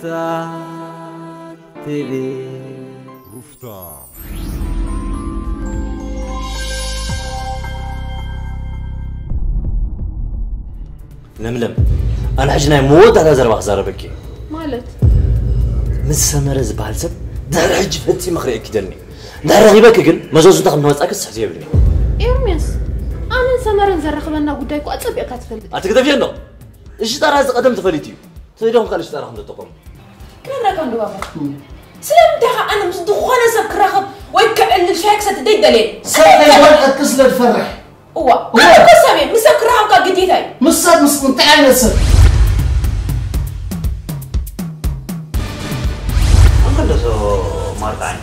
مفتاح تبي مفتاح لملم أنا حجنا موت على زربخ زربكي مالت مس سمرة زبال سب دار حج فتي مخري أكيدني دار رغيبك كن مزوز تاخد نوات أكس حتى يبلي إيرميس أنا سمرة نزرخبنا قدايكو أتصبي كاتفل أتكتب ينو إيش ترى هذا قدم تفليتيو تريدهم قال إيش ترى هم تطقم كنا راكم دوابا سلام داخل أنا مصدقونا سب كراخب ويكعل الشاك ستدي دليل سلام ولا كسل الفرح هو أنا كسبي مسك كراخب كجديداي مسد مستعان نسب أنت لسه مارتين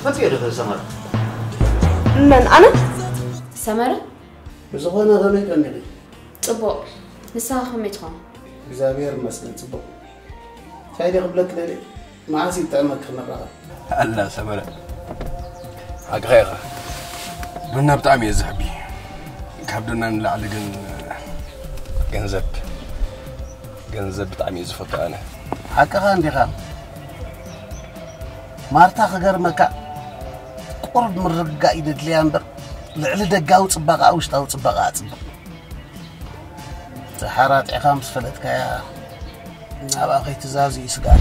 فتي أدخل سمرة من أنا سمرة بزغنا غنيت أني طبق نساها خميتهم زابير مسند طبق خيري قبلك لي ما عسي تعمك مرة الله سمرة حق غيره منا بطعم يزحبي كحبدنا نلعب جنزب بطعم يزفط أنا حقا عندي خام مارتا خجر مكا قرب من رجع يدد لي أمبر لعل دقاو صباغ أو شتاو صباغ صباغ تحرات عقام سفلتك يا أبا أخي تزازي سقال